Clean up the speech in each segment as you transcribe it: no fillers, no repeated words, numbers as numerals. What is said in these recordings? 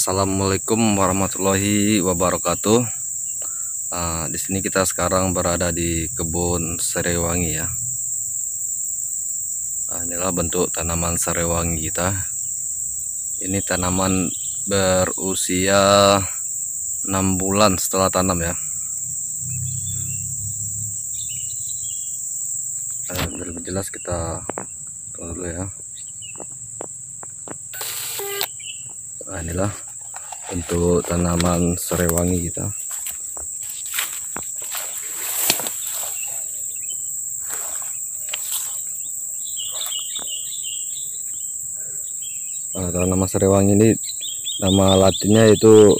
Assalamualaikum warahmatullahi wabarakatuh. Di sini kita sekarang berada di kebun serewangi ya. Inilah bentuk tanaman serewangi kita. Ini tanaman berusia 6 bulan setelah tanam ya. Lebih jelas kita tunggu dulu ya. Inilah bentuk tanaman serewangi kita. Tanaman serewangi ini nama latinnya itu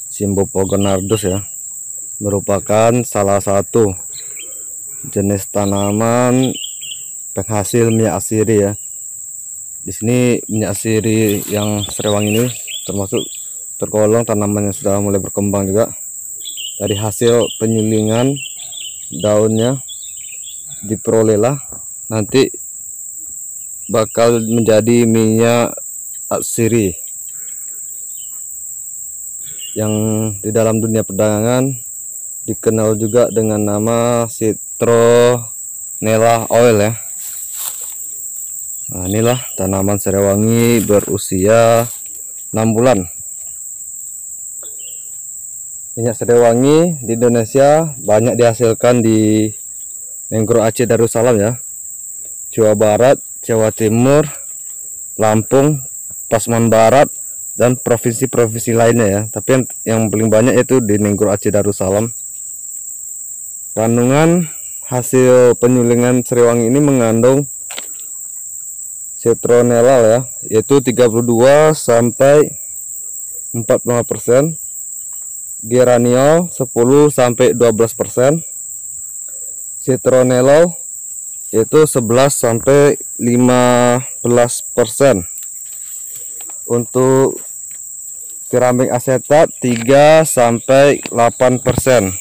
Cymbopogonardus ya, merupakan salah satu jenis tanaman penghasil minyak asiri ya. Di sini minyak asiri yang serewangi ini tergolong tanaman yang sudah mulai berkembang juga. Dari hasil penyulingan daunnya diperolehlah nanti bakal menjadi minyak asiri yang di dalam dunia perdagangan dikenal juga dengan nama citronella oil ya. Inilah tanaman serewangi berusia 6 bulan. Minyak serewangi di Indonesia banyak dihasilkan di Nenggro Aceh Darussalam ya, Jawa Barat, Jawa Timur, Lampung, Pasaman Barat, dan provinsi-provinsi lainnya ya. Tapi yang paling banyak itu di Nenggro Aceh Darussalam. Kandungan hasil penyulingan serewangi ini mengandung citronella ya, yaitu 32 sampai 45%, geraniol 10 sampai 12%, citronellol yaitu 11 sampai 15%. Untuk keramik asetat 3 sampai 8%.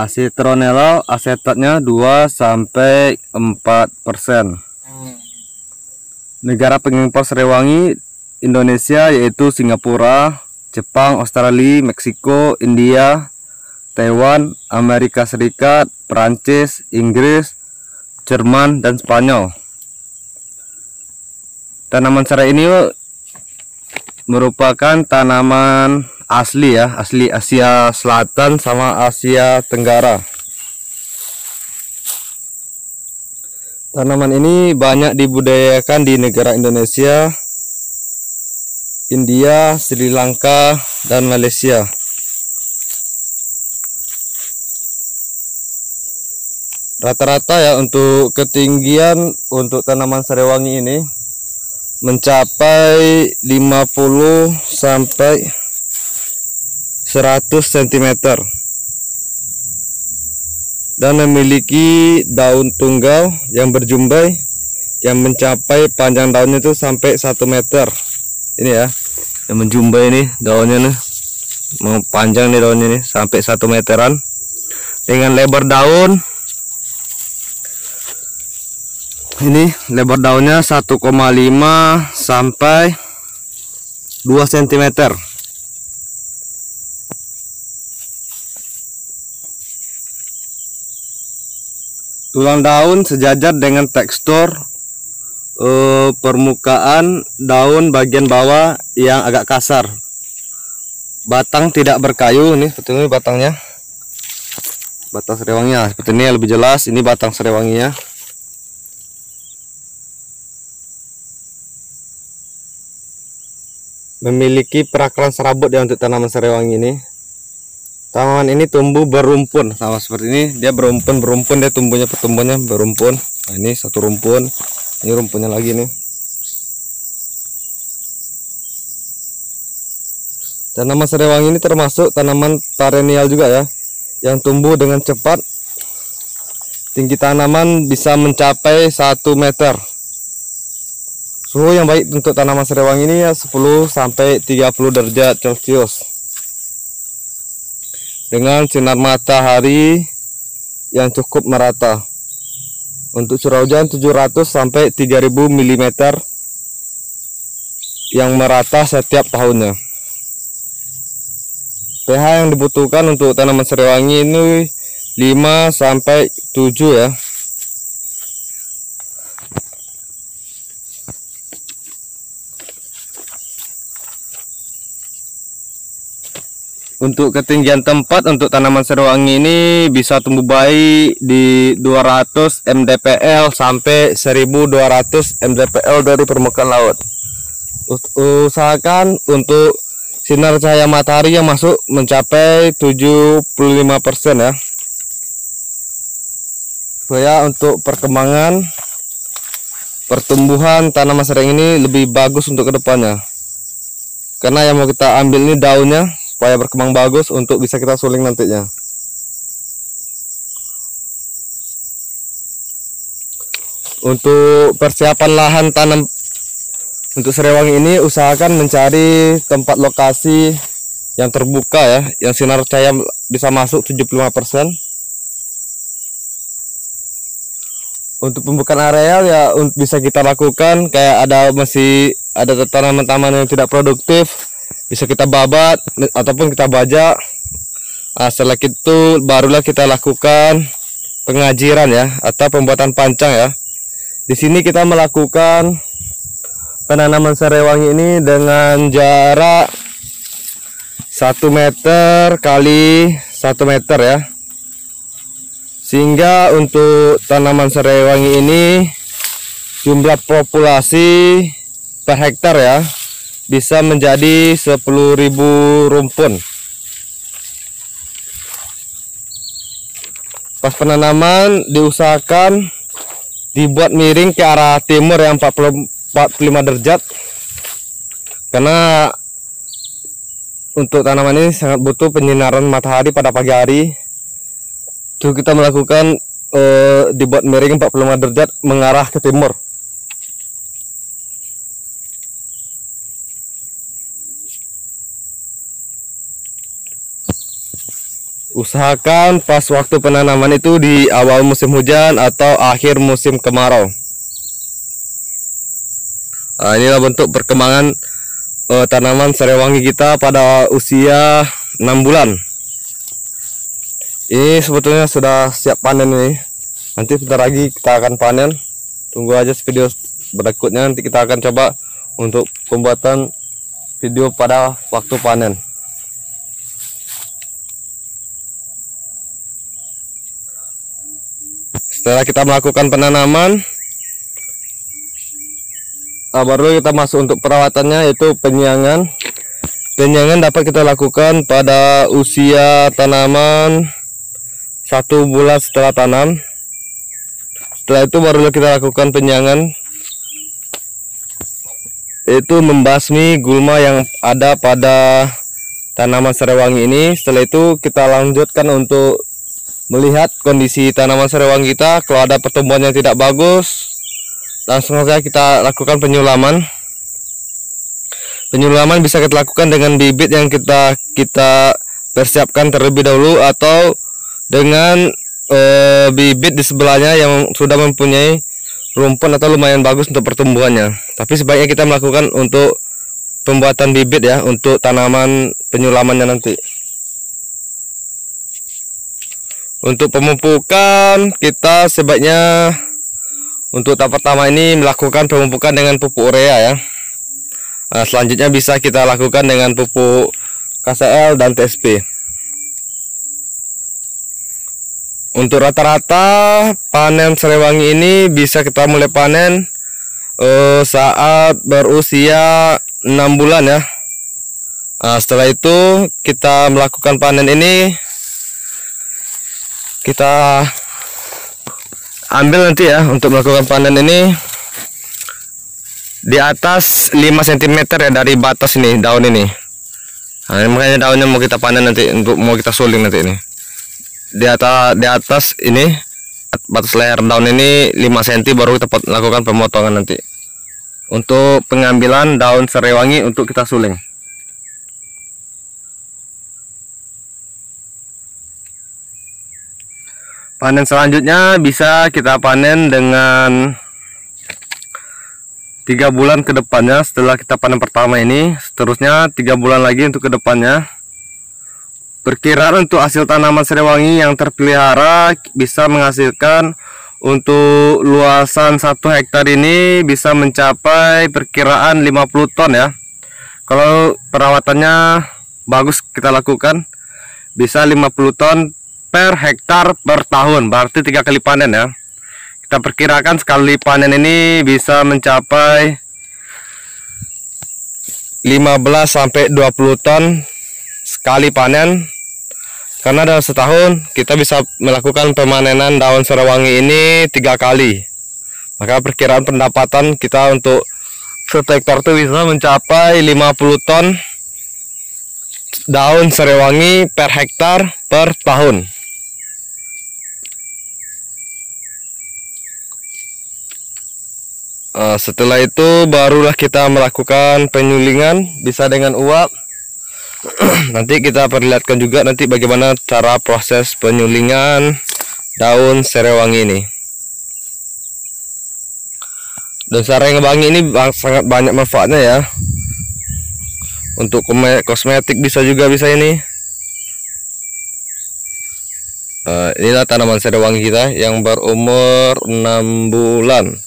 Citronella asetatnya 2 sampai 4%. Negara pengimpor serewangi Indonesia yaitu Singapura, Jepang, Australia, Meksiko, India, Taiwan, Amerika Serikat, Perancis, Inggris, Jerman, dan Spanyol. Tanaman serai ini merupakan tanaman asli ya, asli Asia Selatan sama Asia Tenggara. Tanaman ini banyak dibudidayakan di negara Indonesia, India, Sri Lanka, dan Malaysia. Rata-rata ya untuk ketinggian untuk tanaman serewangi ini mencapai 50 sampai 100 cm dan memiliki daun tunggal yang berjumbai yang mencapai panjang daunnya itu sampai 1 meter. Ini ya, yang menjumbai ini daunnya nih, mau panjang nih daunnya nih sampai 1 meteran dengan lebar daun. Ini lebar daunnya 1,5 sampai 2 cm. Tulang daun sejajar dengan tekstur permukaan daun bagian bawah yang agak kasar. Batang tidak berkayu, nih seperti ini batangnya. Batang serewanginya seperti ini lebih jelas, ini batang serewanginya. Memiliki perakaran serabut ya untuk tanaman serewangi ini. Tanaman ini tumbuh berumpun sama seperti ini, dia berumpun dia pertumbuhannya berumpun. Nah, ini satu rumpun, ini rumpunnya lagi nih. Tanaman serewangi ini termasuk tanaman perennial juga ya, yang tumbuh dengan cepat. Tinggi tanaman bisa mencapai 1 meter. Suhu yang baik untuk tanaman serewangi ini ya 10 sampai 30 derajat Celcius. Dengan sinar matahari yang cukup merata. Untuk curah hujan 700 sampai 3000 mm yang merata setiap tahunnya. pH yang dibutuhkan untuk tanaman serai wangi ini 5 sampai 7 ya. Untuk ketinggian tempat untuk tanaman serai wangi ini bisa tumbuh baik di 200 mdpl sampai 1200 mdpl dari permukaan laut. Usahakan untuk sinar cahaya matahari yang masuk mencapai 75% ya. Supaya untuk perkembangan pertumbuhan tanaman serai ini lebih bagus untuk kedepannya. Karena yang mau kita ambil ini daunnya, supaya berkembang bagus untuk bisa kita suling nantinya. Untuk persiapan lahan tanam untuk serai wangi ini, usahakan mencari tempat lokasi yang terbuka ya, yang sinar cahaya bisa masuk 75%. Untuk pembukaan areal ya bisa kita lakukan kayak masih ada tanaman-tanaman yang tidak produktif, bisa kita babat ataupun kita bajak. Setelah itu barulah kita lakukan pengajiran ya, atau pembuatan pancang ya. Di sini kita melakukan penanaman serai wangi ini dengan jarak 1 meter kali 1 meter ya. Sehingga untuk tanaman serai wangi ini jumlah populasi per hektar ya bisa menjadi 10.000 rumpun. Pas penanaman diusahakan dibuat miring ke arah timur yang 45 derajat, karena untuk tanaman ini sangat butuh penyinaran matahari pada pagi hari. Itu kita melakukan dibuat miring 45 derajat mengarah ke timur. Usahakan pas waktu penanaman itu di awal musim hujan atau akhir musim kemarau. Inilah bentuk perkembangan tanaman serai wangi kita pada usia 6 bulan. Ini sebetulnya sudah siap panen nih. Nanti sebentar lagi kita akan panen. Tunggu aja video berikutnya, nanti kita akan coba untuk pembuatan video pada waktu panen. Setelah kita melakukan penanaman, baru kita masuk untuk perawatannya, yaitu penyiangan. Penyiangan dapat kita lakukan pada usia tanaman 1 bulan setelah tanam. Setelah itu baru kita lakukan penyiangan, yaitu membasmi gulma yang ada pada tanaman serai wangi ini. Setelah itu kita lanjutkan untuk melihat kondisi tanaman serai wangi kita. Kalau ada pertumbuhan yang tidak bagus, langsung saja kita lakukan penyulaman. Penyulaman bisa kita lakukan dengan bibit yang kita persiapkan terlebih dahulu, atau dengan bibit di sebelahnya yang sudah mempunyai rumpun atau lumayan bagus untuk pertumbuhannya. Tapi sebaiknya kita melakukan untuk pembuatan bibit ya, untuk tanaman penyulamannya nanti. Untuk pemupukan, kita sebaiknya untuk tahap pertama ini melakukan pemupukan dengan pupuk urea ya. Selanjutnya bisa kita lakukan dengan pupuk KCL dan TSP. Untuk rata-rata panen serai wangi ini bisa kita mulai panen saat berusia 6 bulan ya. Setelah itu kita melakukan panen ini, kita ambil nanti ya, untuk melakukan panen ini di atas 5 cm ya dari batas ini, daun ini. Makanya daunnya mau kita panen nanti, untuk mau kita suling nanti ini. Di atas ini batas leher daun ini 5 cm baru kita lakukan pemotongan nanti untuk pengambilan daun serai wangi untuk kita suling. Panen selanjutnya bisa kita panen dengan 3 bulan ke depannya setelah kita panen pertama ini. Seterusnya 3 bulan lagi untuk ke depannya. Perkiraan untuk hasil tanaman serewangi yang terpelihara bisa menghasilkan untuk luasan 1 hektar ini bisa mencapai perkiraan 50 ton ya. Kalau perawatannya bagus kita lakukan bisa 50 ton per hektar per tahun, berarti 3 kali panen ya. Kita perkirakan sekali panen ini bisa mencapai 15 sampai 20 ton sekali panen. Karena dalam setahun kita bisa melakukan pemanenan daun serewangi ini 3 kali. Maka perkiraan pendapatan kita untuk 1 hektar itu bisa mencapai 50 ton daun serewangi per hektar per tahun. Setelah itu barulah kita melakukan penyulingan, bisa dengan uap. Nanti kita perlihatkan juga nanti bagaimana cara proses penyulingan daun serewangi ini. Dan sarang wangi ini sangat banyak manfaatnya ya. Untuk kosmetik bisa juga bisa ini. Inilah tanaman serewangi kita yang berumur 6 bulan.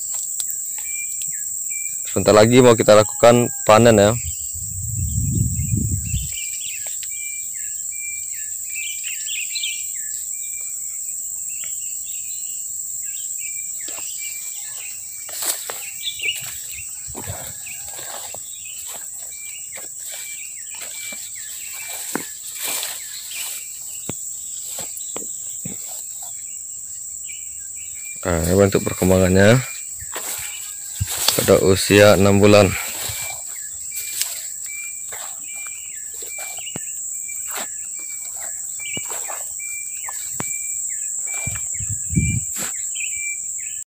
Sebentar lagi mau kita lakukan panen ya. Ini bentuk perkembangannya pada usia 6 bulan.